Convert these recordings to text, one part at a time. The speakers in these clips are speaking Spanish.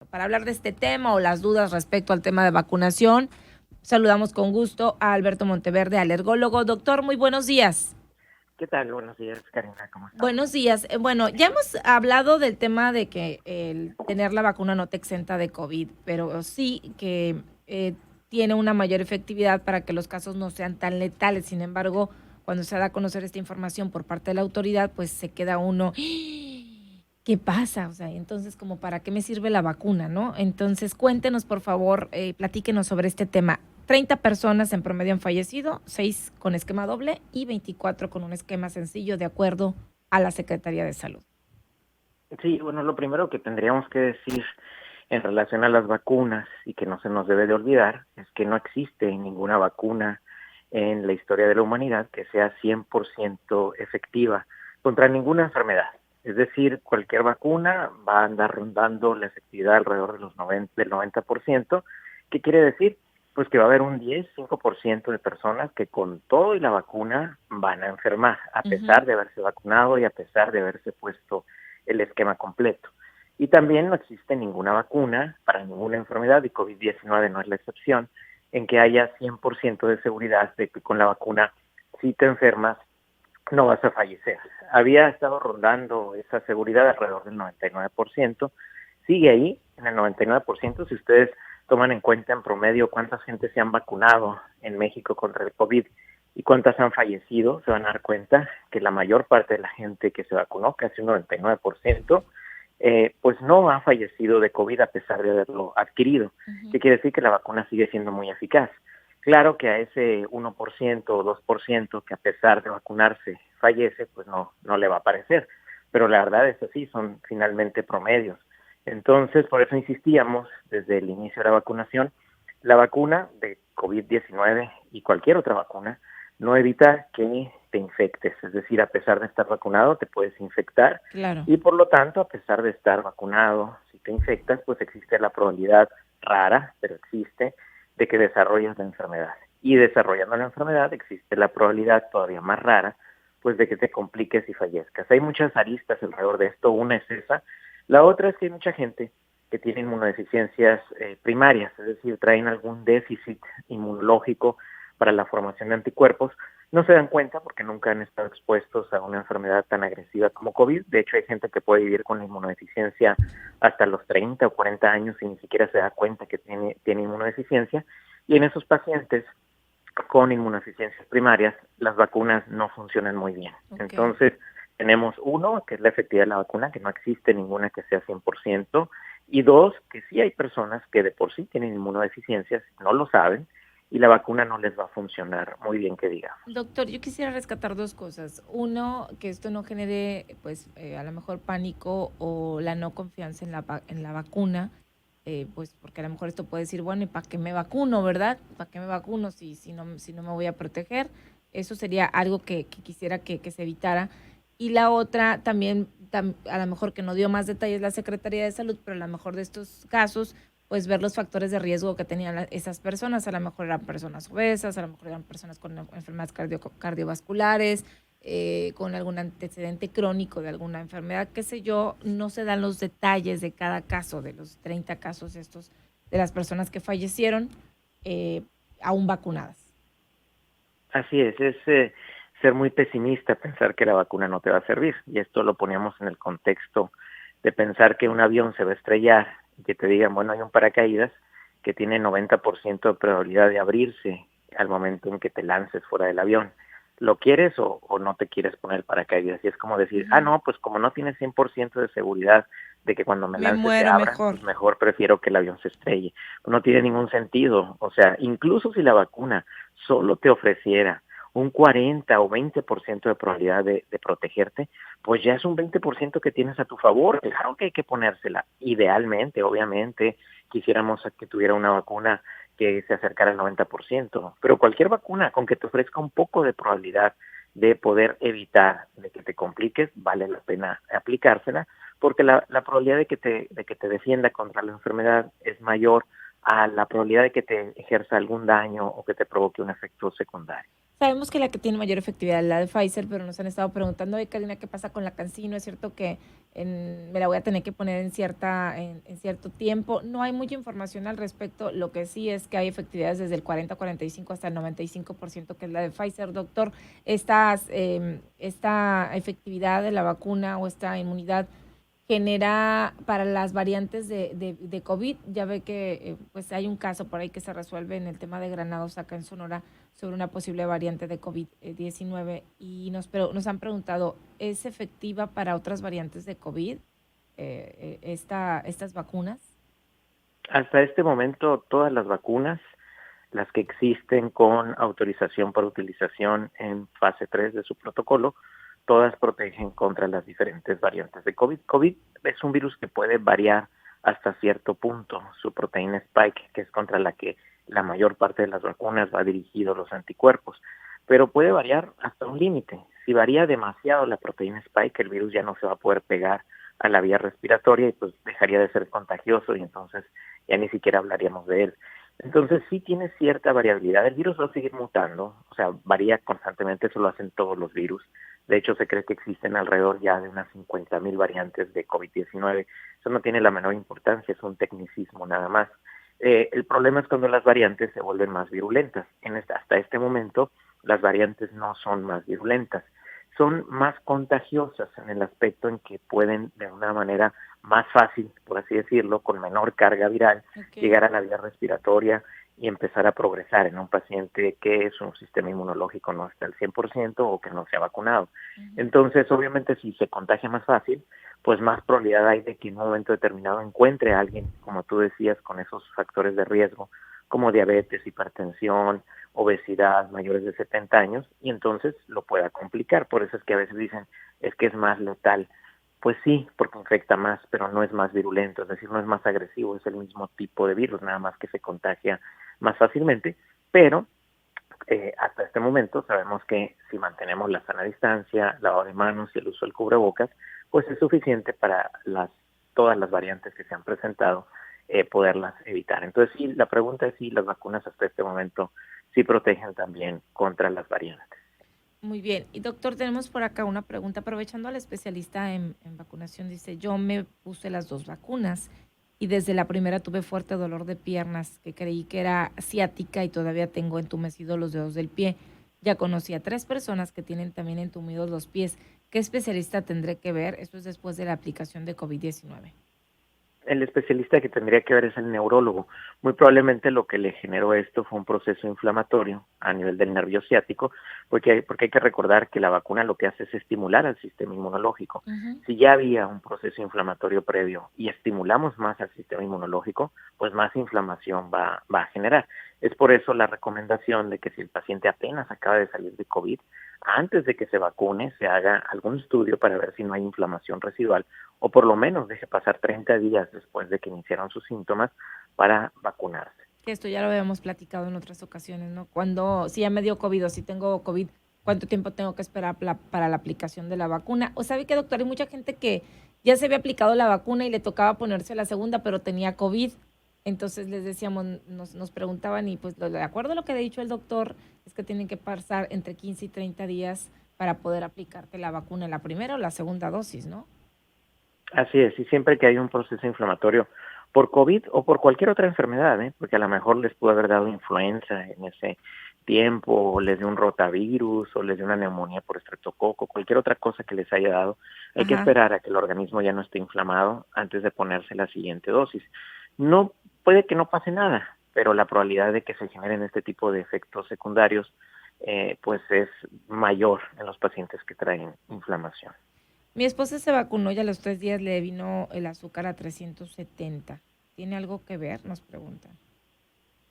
Para hablar de este tema o las dudas respecto al tema de vacunación, saludamos con gusto a Alberto Monteverde, alergólogo. Doctor, muy buenos días. ¿Qué tal? Buenos días, Karina, ¿cómo estamos? Buenos días. Bueno, ya hemos hablado del tema de que el tener la vacuna no te exenta de COVID, pero sí que tiene una mayor efectividad para que los casos no sean tan letales. Sin embargo, cuando se da a conocer esta información por parte de la autoridad, pues se queda uno, ¿qué pasa? O sea, entonces, como para qué me sirve la vacuna, ¿no? Entonces, cuéntenos, por favor, platíquenos sobre este tema. 30 personas en promedio han fallecido, 6 con esquema doble y 24 con un esquema sencillo, de acuerdo a la Secretaría de Salud. Sí, bueno, lo primero que tendríamos que decir en relación a las vacunas y que no se nos debe de olvidar es que no existe ninguna vacuna en la historia de la humanidad que sea 100% efectiva contra ninguna enfermedad. Es decir, cualquier vacuna va a andar rondando la efectividad alrededor de del 90%. ¿Qué quiere decir? Pues que va a haber un 5% de personas que con todo y la vacuna van a enfermar, a pesar Ujú. de haberse vacunado y a pesar de haberse puesto el esquema completo. Y también no existe ninguna vacuna para ninguna enfermedad, y COVID-19 no es la excepción, en que haya 100% de seguridad de que con la vacuna, si te enfermas, no vas a fallecer. Había estado rondando esa seguridad alrededor del 99%, sigue ahí en el 99%. Si ustedes toman en cuenta en promedio cuántas gente se han vacunado en México contra el COVID y cuántas han fallecido, se van a dar cuenta que la mayor parte de la gente que se vacunó, casi un 99%, pues no ha fallecido de COVID a pesar de haberlo adquirido. ¿Qué Ujú. quiere decir? Que la vacuna sigue siendo muy eficaz. Claro que a ese 1% o 2% que a pesar de vacunarse fallece, pues no le va a parecer. Pero la verdad es así, son finalmente promedios. Entonces, por eso insistíamos desde el inicio de la vacunación, la vacuna de COVID-19 y cualquier otra vacuna no evita que te infectes. Es decir, a pesar de estar vacunado, te puedes infectar Claro. y por lo tanto, a pesar de estar vacunado, si te infectas, pues existe la probabilidad rara, pero existe, de que desarrolles la enfermedad. Y desarrollando la enfermedad existe la probabilidad todavía más rara, pues de que te compliques y fallezcas. Hay muchas aristas alrededor de esto. Una es esa. La otra es que hay mucha gente que tiene inmunodeficiencias primarias, es decir, traen algún déficit inmunológico para la formación de anticuerpos. No se dan cuenta porque nunca han estado expuestos a una enfermedad tan agresiva como COVID. De hecho, hay gente que puede vivir con la inmunodeficiencia hasta los 30 o 40 años y ni siquiera se da cuenta que tiene inmunodeficiencia. Y en esos pacientes con inmunodeficiencias primarias, las vacunas no funcionan muy bien. Ok. Entonces, tenemos uno, que es la efectividad de la vacuna, que no existe ninguna que sea 100%, y dos, que sí hay personas que de por sí tienen inmunodeficiencias, no lo saben, y la vacuna no les va a funcionar muy bien, que digamos. Doctor, yo quisiera rescatar dos cosas. Uno, que esto no genere, pues, a lo mejor pánico o la no confianza en en la vacuna, pues, porque a lo mejor esto puede decir, bueno, ¿y para qué me vacuno, verdad? ¿Para qué me vacuno si no me voy a proteger? Eso sería algo que quisiera que se evitara. Y la otra, también, a lo mejor que no dio más detalles la Secretaría de Salud, pero a lo mejor de estos casos pues ver los factores de riesgo que tenían esas personas. A lo mejor eran personas obesas, a lo mejor eran personas con enfermedades cardiovasculares, con algún antecedente crónico de alguna enfermedad, qué sé yo. No se dan los detalles de cada caso, de los 30 casos estos, de las personas que fallecieron eh, aún vacunadas. Así es ser muy pesimista pensar que la vacuna no te va a servir. Y esto lo poníamos en el contexto de pensar que un avión se va a estrellar y que te digan, bueno, hay un paracaídas que tiene 90% de probabilidad de abrirse al momento en que te lances fuera del avión. ¿Lo quieres o no te quieres poner el paracaídas? Y es como decir, ah, Ujú. no, pues como no tienes 100% de seguridad de que cuando me Me lance se muero abran, mejor. pues mejor prefiero que el avión se estrelle. No tiene ningún sentido. O sea, incluso si la vacuna solo te ofreciera un 40 o 20% de probabilidad de protegerte, pues ya es un 20% que tienes a tu favor. Claro que hay que ponérsela. Idealmente, obviamente, quisiéramos que tuviera una vacuna que se acercara al 90%, pero cualquier vacuna con que te ofrezca un poco de probabilidad de poder evitar de que te compliques, vale la pena aplicársela, porque la probabilidad de que te defienda contra la enfermedad es mayor a la probabilidad de que te ejerza algún daño o que te provoque un efecto secundario. Sabemos que la que tiene mayor efectividad es la de Pfizer, pero nos han estado preguntando, oye, Karina, ¿qué pasa con la CanSino? Es cierto que me la voy a tener que poner en cierto tiempo. No hay mucha información al respecto. Lo que sí es que hay efectividades desde el 40-45 hasta el 95%, que es la de Pfizer. Doctor, esta efectividad de la vacuna o esta inmunidad genera para las variantes de COVID. Ya ve que pues hay un caso por ahí que se resuelve en el tema de Granados acá en Sonora sobre una posible variante de COVID-19 y nos han preguntado, ¿es efectiva para otras variantes de COVID estas vacunas? Hasta este momento, todas las vacunas, las que existen con autorización para utilización en fase 3 de su protocolo, todas protegen contra las diferentes variantes de COVID. COVID es un virus que puede variar hasta cierto punto su proteína spike, que es contra la que la mayor parte de las vacunas va dirigido los anticuerpos, pero puede variar hasta un límite. Si varía demasiado la proteína spike, el virus ya no se va a poder pegar a la vía respiratoria y pues dejaría de ser contagioso y entonces ya ni siquiera hablaríamos de él. Entonces sí tiene cierta variabilidad. El virus va a seguir mutando, o sea, varía constantemente, eso lo hacen todos los virus. De hecho, se cree que existen alrededor ya de unas 50,000 variantes de COVID-19. Eso no tiene la menor importancia, es un tecnicismo nada más. El problema es cuando las variantes se vuelven más virulentas. Hasta este momento, las variantes no son más virulentas, son más contagiosas en el aspecto en que pueden de una manera más fácil, por así decirlo, con menor carga viral, llegar a la vía respiratoria y empezar a progresar en un paciente que su sistema inmunológico no está al 100% o que no se ha vacunado. Entonces, obviamente, si se contagia más fácil, pues más probabilidad hay de que en un momento determinado encuentre a alguien, como tú decías, con esos factores de riesgo, como diabetes, hipertensión, obesidad, mayores de 70 años, y entonces lo pueda complicar. Por eso es que a veces dicen, es que es más letal. Pues sí, porque infecta más, pero no es más virulento, es decir, no es más agresivo, es el mismo tipo de virus, nada más que se contagia más fácilmente, pero hasta este momento sabemos que si mantenemos la sana distancia, lavado de manos y el uso del cubrebocas, pues es suficiente para todas las variantes que se han presentado, poderlas evitar. Entonces sí, la pregunta es si las vacunas hasta este momento sí protegen también contra las variantes. Muy bien. Y doctor, tenemos por acá una pregunta, aprovechando al especialista en vacunación, dice, yo me puse las 2 vacunas y desde la primera tuve fuerte dolor de piernas, que creí que era ciática y todavía tengo entumecidos los dedos del pie. Ya conocí a 3 personas que tienen también entumidos los pies. ¿Qué especialista tendré que ver? Esto es después de la aplicación de COVID-19. El especialista que tendría que ver es el neurólogo. Muy probablemente lo que le generó esto fue un proceso inflamatorio a nivel del nervio ciático, porque hay que recordar que la vacuna lo que hace es estimular al sistema inmunológico. Si ya había un proceso inflamatorio previo y estimulamos más al sistema inmunológico, pues más inflamación va a generar. Es por eso la recomendación de que si el paciente apenas acaba de salir de COVID, antes de que se vacune, se haga algún estudio para ver si no hay inflamación residual o por lo menos deje pasar 30 días después de que iniciaron sus síntomas para vacunarse. Que esto ya lo habíamos platicado en otras ocasiones, ¿no? Si ya me dio COVID o si tengo COVID, ¿cuánto tiempo tengo que esperar para la aplicación de la vacuna? O sabe que, doctor, hay mucha gente que ya se había aplicado la vacuna y le tocaba ponerse la segunda, pero tenía COVID. Entonces les decíamos, nos preguntaban y pues de acuerdo a lo que ha dicho el doctor, es que tienen que pasar entre 15 y 30 días para poder aplicarte la vacuna, la primera o la segunda dosis, ¿no? Así es, y siempre que hay un proceso inflamatorio por COVID o por cualquier otra enfermedad, porque a lo mejor les pudo haber dado influenza en ese tiempo, o les dio un rotavirus, o les dio una neumonía por estreptococo, cualquier otra cosa que les haya dado, hay que esperar a que el organismo ya no esté inflamado antes de ponerse la siguiente dosis. No, puede que no pase nada, pero la probabilidad de que se generen este tipo de efectos secundarios, pues es mayor en los pacientes que traen inflamación. Mi esposa se vacunó y a los 3 días le vino el azúcar a 370. ¿Tiene algo que ver? Nos preguntan.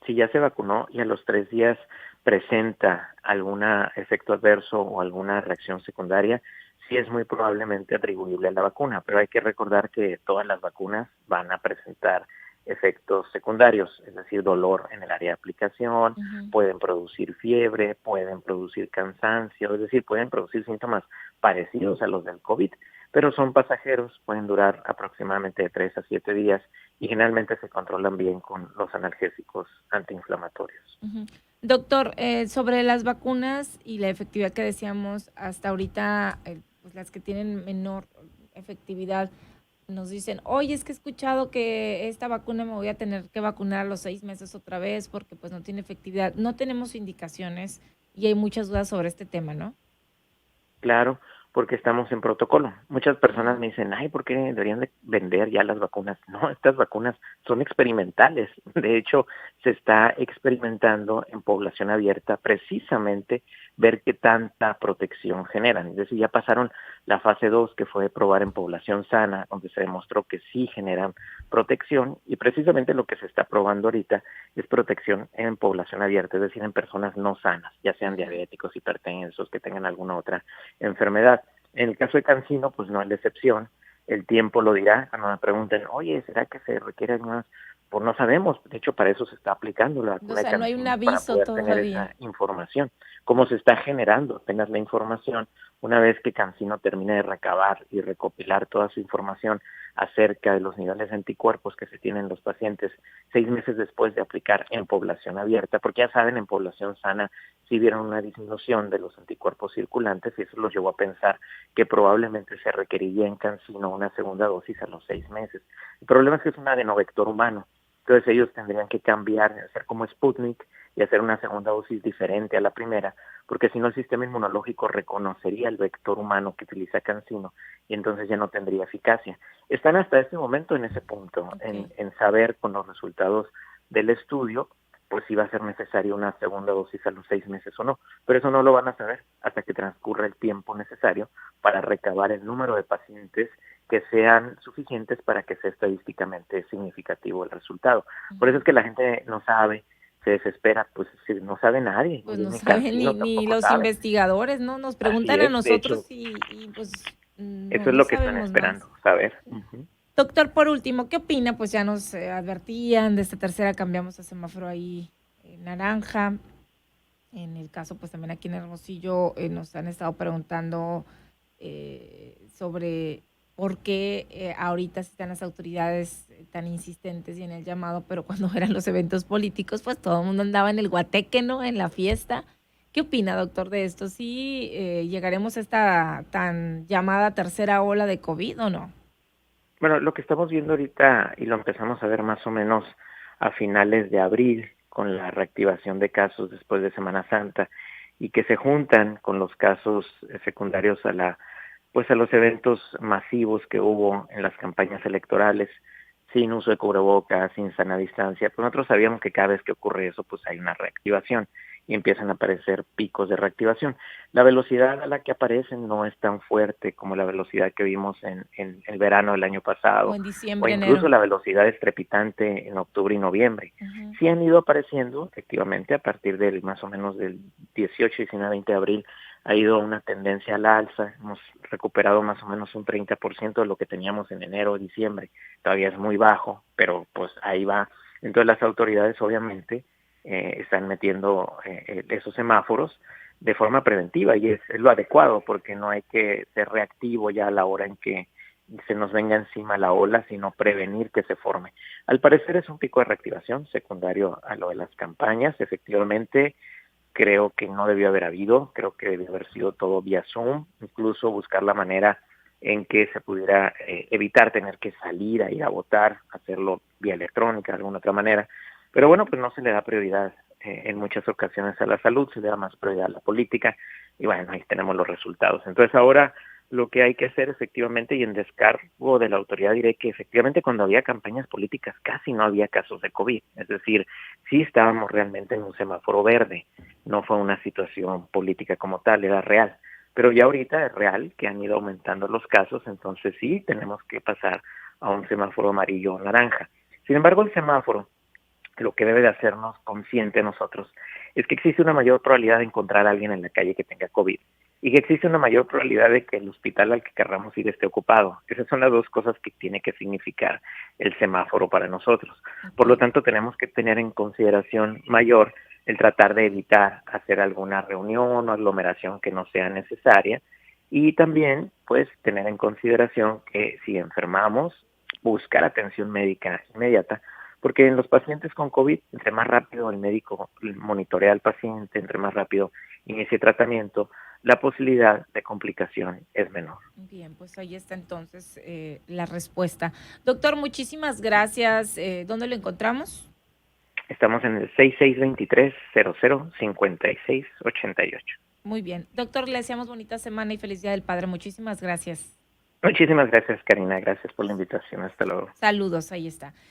Si ya se vacunó y a los 3 días presenta algún efecto adverso o alguna reacción secundaria, sí es muy probablemente atribuible a la vacuna, pero hay que recordar que todas las vacunas van a presentar efectos secundarios, es decir, dolor en el área de aplicación, pueden producir fiebre, pueden producir cansancio, es decir, pueden producir síntomas parecidos a los del COVID, pero son pasajeros, pueden durar aproximadamente de 3 a 7 días y generalmente se controlan bien con los analgésicos antiinflamatorios. Ujú. Doctor, sobre las vacunas y la efectividad que decíamos hasta ahorita, pues las que tienen menor efectividad, nos dicen, oye, es que he escuchado que esta vacuna me voy a tener que vacunar a los 6 meses otra vez porque pues no tiene efectividad. No tenemos indicaciones y hay muchas dudas sobre este tema, ¿no? Claro, porque estamos en protocolo. Muchas personas me dicen, ay, ¿por qué deberían de vender ya las vacunas? No, estas vacunas son experimentales. De hecho, se está experimentando en población abierta precisamente ver qué tanta protección generan. Es decir, ya pasaron la fase 2 que fue probar en población sana, donde se demostró que sí generan protección, y precisamente lo que se está probando ahorita es protección en población abierta, es decir, en personas no sanas, ya sean diabéticos, hipertensos, que tengan alguna otra enfermedad. En el caso de Cancino, pues no es la excepción. El tiempo lo dirá. Cuando me pregunten, oye, ¿será que se requiere más? Pues no sabemos. De hecho, para eso se está aplicando la O vacuna de sea, no hay un Cancino, para aviso poder tener todavía. esa información. ¿Cómo se está generando apenas la información? Una vez que Cancino termine de recabar y recopilar toda su información acerca de los niveles de anticuerpos que se tienen los pacientes 6 meses después de aplicar en población abierta, porque ya saben, en población sana sí vieron una disminución de los anticuerpos circulantes, y eso los llevó a pensar que probablemente se requeriría en Cancino una segunda dosis a los 6 meses. El problema es que es un adenovector humano, entonces ellos tendrían que cambiar, hacer como Sputnik y hacer una segunda dosis diferente a la primera, porque si no el sistema inmunológico reconocería el vector humano que utiliza Cancino y entonces ya no tendría eficacia. Están hasta este momento en ese punto, Ok. en saber con los resultados del estudio, pues si va a ser necesaria una segunda dosis a los 6 meses o no, pero eso no lo van a saber hasta que transcurra el tiempo necesario para recabar el número de pacientes que sean suficientes para que sea estadísticamente significativo el resultado. Por eso es Ujú. que la gente no sabe, se desespera, pues si no sabe nadie, Pues no ni saben Cancino ni tampoco los sabe. investigadores, ¿no? Nos Así preguntan a es, de hecho, nosotros y pues no, eso es no lo que están sabemos esperando, más. saber. Uh-huh. Doctor, por último, ¿qué opina? Pues ya nos advertían, de esta tercera cambiamos a semáforo ahí naranja. En el caso, pues también aquí en Hermosillo nos han estado preguntando sobre por qué ahorita sí están las autoridades tan insistentes y en el llamado, pero cuando eran los eventos políticos, pues todo el mundo andaba en el guateque, ¿no? En la fiesta. ¿Qué opina, doctor, de esto? ¿Sí llegaremos a esta tan llamada tercera ola de COVID o no? Bueno, lo que estamos viendo ahorita y lo empezamos a ver más o menos a finales de abril con la reactivación de casos después de Semana Santa y que se juntan con los casos secundarios a pues a los eventos masivos que hubo en las campañas electorales, sin uso de cubrebocas, sin sana distancia. Pues nosotros sabíamos que cada vez que ocurre eso, pues hay una reactivación y empiezan a aparecer picos de reactivación. La velocidad a la que aparecen no es tan fuerte como la velocidad que vimos en el verano del año O pasado, en o diciembre, incluso enero. la velocidad estrepitante en octubre y noviembre. Ujú. Sí han ido apareciendo, efectivamente, a partir del más o menos del 18, 19, 20 de abril, ha ido una tendencia al alza. Hemos recuperado más o menos un 30% de lo que teníamos en enero o diciembre. Todavía es muy bajo, pero pues ahí va. Entonces las autoridades obviamente están metiendo esos semáforos de forma preventiva, y es lo adecuado, porque no hay que ser reactivo ya a la hora en que se nos venga encima la ola, sino prevenir que se forme. Al parecer es un pico de reactivación secundario a lo de las campañas. Efectivamente, creo que no debió haber habido, creo que debió haber sido todo vía Zoom, incluso buscar la manera en que se pudiera evitar tener que salir a ir a votar, hacerlo vía electrónica, de alguna otra manera. Pero bueno, pues no se le da prioridad en muchas ocasiones a la salud, se le da más prioridad a la política, y bueno, ahí tenemos los resultados. Entonces ahora lo que hay que hacer efectivamente, y en descargo de la autoridad diré que efectivamente cuando había campañas políticas casi no había casos de COVID, es decir, sí estábamos realmente en un semáforo verde, no fue una situación política como tal, era real. Pero ya ahorita es real que han ido aumentando los casos, entonces sí tenemos que pasar a un semáforo amarillo o naranja. Sin embargo, el semáforo, lo que debe de hacernos consciente nosotros, es que existe una mayor probabilidad de encontrar a alguien en la calle que tenga COVID y que existe una mayor probabilidad de que el hospital al que querramos ir esté ocupado. Esas son las dos cosas que tiene que significar el semáforo para nosotros. Por lo Ok. tanto, tenemos que tener en consideración mayor el tratar de evitar hacer alguna reunión o aglomeración que no sea necesaria, Y también, pues, tener en consideración que si enfermamos, buscar atención médica inmediata, porque en los pacientes con COVID, entre más rápido el médico monitorea al paciente, entre más rápido inicie tratamiento, la posibilidad de complicación es menor. Bien, pues ahí está entonces la respuesta. Doctor, muchísimas gracias. ¿Dónde lo encontramos? Estamos en el 6623-005688. Muy bien. Doctor, le deseamos bonita semana y feliz Día del Padre. Muchísimas gracias. Muchísimas gracias, Karina. Gracias por la invitación. Hasta luego. Saludos, ahí está.